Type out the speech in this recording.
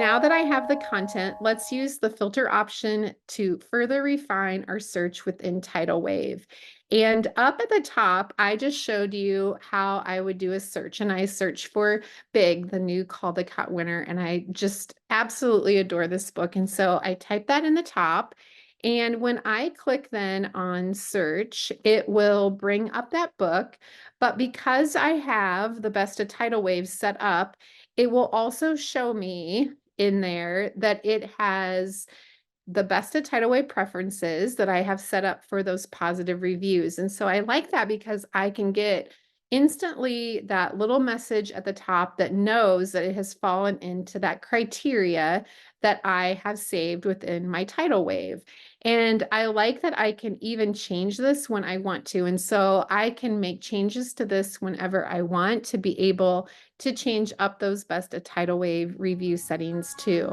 now that I have the content, let's use the filter option to further refine our search within Titlewave. And up at the top, I just showed you how I would do a search, and I search for Big, the new Caldecott winner, and I just absolutely adore this book. And so I type that in the top. And when I click then on search, it will bring up that book. But because I have the Best of Titlewave set up, it will also show me in there that it has the Best of Titlewave preferences that I have set up for those positive reviews. And so I like that because I can get instantly that little message at the top that knows that it has fallen into that criteria that I have saved within my Titlewave. And I like that I can even change this when I want to. And so I can make changes to this whenever I want to be able to change up those Best of Titlewave review settings too.